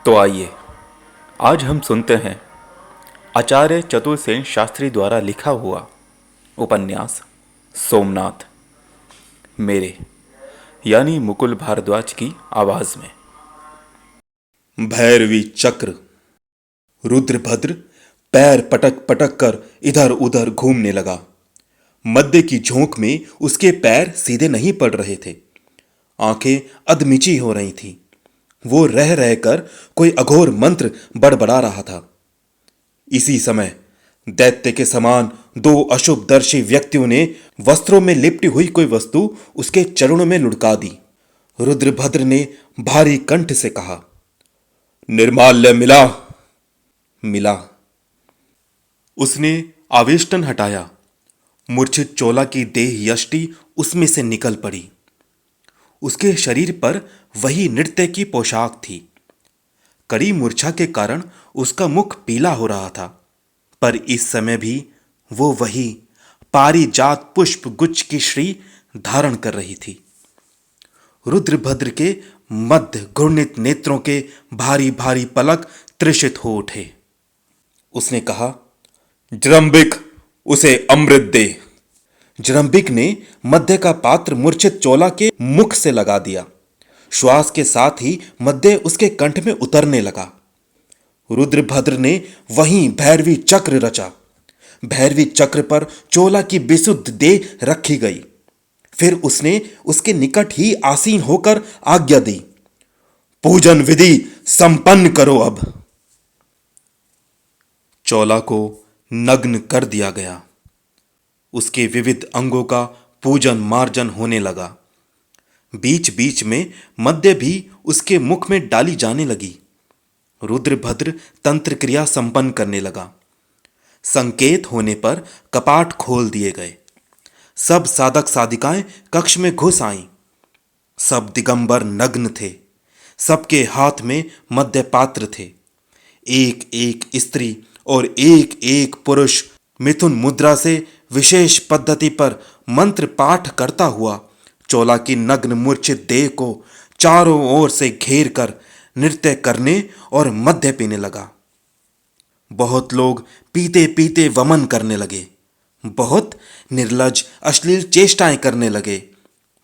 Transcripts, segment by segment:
तो आइए आज हम सुनते हैं आचार्य चतुर्सेन शास्त्री द्वारा लिखा हुआ उपन्यास सोमनाथ मेरे यानी मुकुल भारद्वाज की आवाज में। भैरवी चक्र। रुद्रभद्र पैर पटक पटक कर इधर उधर घूमने लगा। मध्य की झोंक में उसके पैर सीधे नहीं पड़ रहे थे। आंखें अधमिची हो रही थीं। वो रह रहकर कोई अघोर मंत्र बड़बड़ा रहा था। इसी समय दैत्य के समान दो अशुभदर्शी व्यक्तियों ने वस्त्रों में लिपटी हुई कोई वस्तु उसके चरणों में लुढ़का दी। रुद्रभद्र ने भारी कंठ से कहा, निर्माल्य मिला। मिला। उसने आवेष्टन हटाया। मूर्छित चोला की देह यष्टि उसमें से निकल पड़ी। उसके शरीर पर वही नृत्य की पोशाक थी। कड़ी मूर्छा के कारण उसका मुख पीला हो रहा था, पर इस समय भी वो वही पारिजात पुष्प गुच्छ की श्री धारण कर रही थी। रुद्रभद्र के मध्य घूर्णित नेत्रों के भारी भारी पलक त्रिषित हो उठे। उसने कहा, जरंबिक, उसे अमृत दे। जरंबिक ने मध्य का पात्र मूर्छित चोला के मुख से लगा दिया। श्वास के साथ ही मध्य उसके कंठ में उतरने लगा। रुद्रभद्र ने वहीं भैरवी चक्र रचा। भैरवी चक्र पर चोला की विशुद्ध देह रखी गई। फिर उसने उसके निकट ही आसीन होकर आज्ञा दी, पूजन विधि संपन्न करो। अब चोला को नग्न कर दिया गया। उसके विविध अंगों का पूजन मार्जन होने लगा। बीच बीच में मध्य भी उसके मुख में डाली जाने लगी। रुद्रभद्र तंत्र क्रिया संपन्न करने लगा। संकेत होने पर कपाट खोल दिए गए। सब साधक साधिकाएं कक्ष में घुस आईं। सब दिगंबर नग्न थे। सबके हाथ में मध्य पात्र थे। एक एक स्त्री और एक एक पुरुष मिथुन मुद्रा से विशेष पद्धति पर मंत्र पाठ करता हुआ चोला की नग्न मूर्छित देह को चारों ओर से घेर कर नृत्य करने और मध्य पीने लगा। बहुत लोग पीते पीते वमन करने लगे। बहुत निर्लज अश्लील चेष्टाएं करने लगे।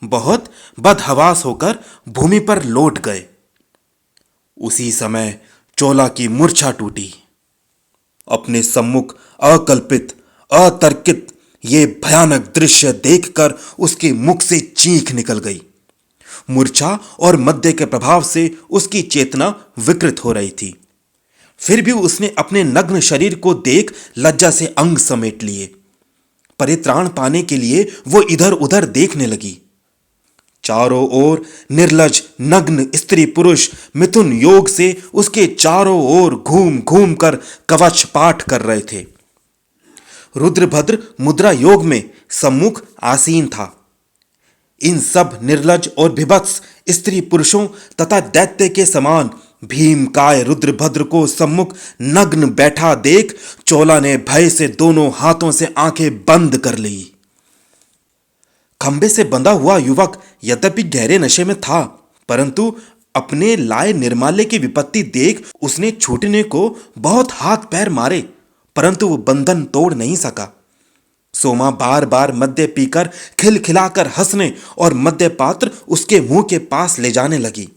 बहुत बदहवास होकर भूमि पर लौट गए। उसी समय चोला की मूर्छा टूटी। अपने सम्मुख अकल्पित अतर्कित ये भयानक दृश्य देखकर उसके मुख से चीख निकल गई। मूर्छा और मद्य के प्रभाव से उसकी चेतना विकृत हो रही थी। फिर भी उसने अपने नग्न शरीर को देख लज्जा से अंग समेट लिए। परित्राण पाने के लिए वो इधर उधर देखने लगी। चारों ओर निर्लज नग्न स्त्री पुरुष मिथुन योग से उसके चारों ओर घूम घूम कर कवच पाठ कर रहे थे। रुद्रभद्र मुद्रा योग में सम्मुख आसीन था। इन सब निर्लज और विभत्स स्त्री पुरुषों तथा दैत्य के समान भीमकाय रुद्रभद्र को सम्मुख नग्न बैठा देख चोला ने भय से दोनों हाथों से आंखें बंद कर ली। खंबे से बंधा हुआ युवक यद्यपि गहरे नशे में था, परंतु अपने लाए निर्माल्य की विपत्ति देख उसने छूटने को बहुत हाथ पैर मारे, परंतु वो बंधन तोड़ नहीं सका। सोमा बार बार मद्य पीकर खिलखिलाकर हंसने और मद्य पात्र उसके मुंह के पास ले जाने लगी,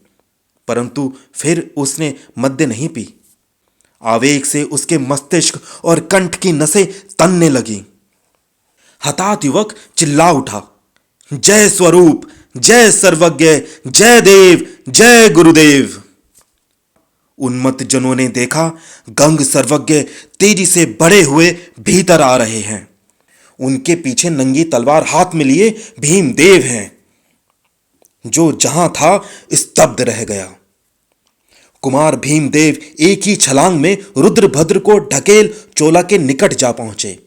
परंतु फिर उसने मद्य नहीं पी। आवेग से उसके मस्तिष्क और कंठ की नसें तनने लगी। हताहत युवक चिल्ला उठा, जय स्वरूप, जय सर्वज्ञ, जय देव, जय गुरुदेव। उन्मत्त जनों ने देखा गंग सर्वज्ञ तेजी से बढ़े हुए भीतर आ रहे हैं। उनके पीछे नंगी तलवार हाथ में लिए भीमदेव हैं। जो जहां था स्तब्ध रह गया। कुमार भीमदेव एक ही छलांग में रुद्रभद्र को ढकेल चोला के निकट जा पहुंचे।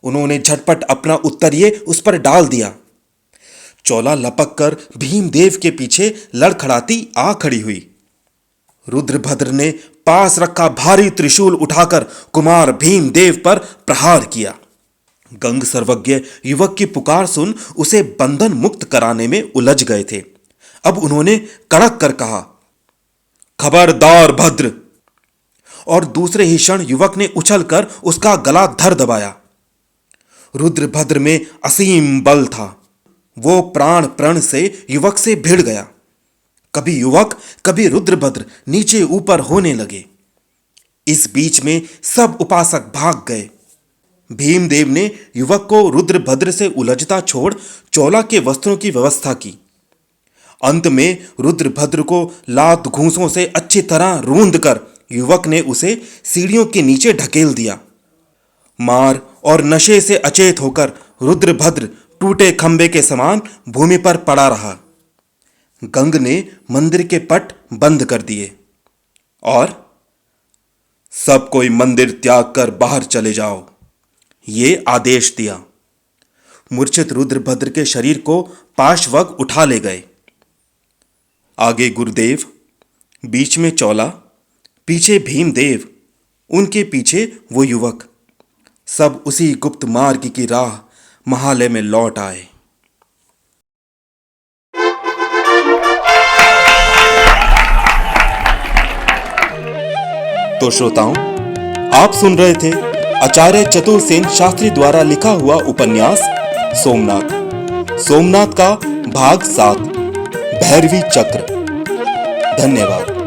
उन्होंने झटपट अपना उत्तरीय उस पर डाल दिया। चोला लपक कर भीमदेव के पीछे लड़खड़ाती आ खड़ी हुई। रुद्रभद्र ने पास रखा भारी त्रिशूल उठाकर कुमार भीमदेव पर प्रहार किया। गंग सर्वज्ञ युवक की पुकार सुन उसे बंधन मुक्त कराने में उलझ गए थे। अब उन्होंने कड़क कर कहा, खबरदार भद्र। और दूसरे ही क्षण युवक ने उछलकर उसका गला धर दबाया। रुद्रभद्र में असीम बल था। वो प्राण प्रण से युवक से भिड़ गया। कभी युवक कभी रुद्रभद्र नीचे ऊपर होने लगे। इस बीच में सब उपासक भाग गए। भीमदेव ने युवक को रुद्रभद्र से उलझता छोड़ चोला के वस्त्रों की व्यवस्था की। अंत में रुद्रभद्र को लात घूंसों से अच्छी तरह रूंध कर युवक ने उसे सीढ़ियों के नीचे ढकेल दिया। मार और नशे से अचेत होकर रुद्रभद्र टूटे खंबे के समान भूमि पर पड़ा रहा। गंग ने मंदिर के पट बंद कर दिए और सब कोई मंदिर त्याग कर बाहर चले जाओ, ये आदेश दिया। मूर्छित रुद्रभद्र के शरीर को पाशवग उठा ले गए। आगे गुरुदेव, बीच में चोला, पीछे भीमदेव, उनके पीछे वो युवक, सब उसी गुप्त मार्ग की राह महालय में लौट आए। तो श्रोताओं, आप सुन रहे थे आचार्य चतुर्सेन शास्त्री द्वारा लिखा हुआ उपन्यास सोमनाथ का भाग 7 भैरवी चक्र। धन्यवाद।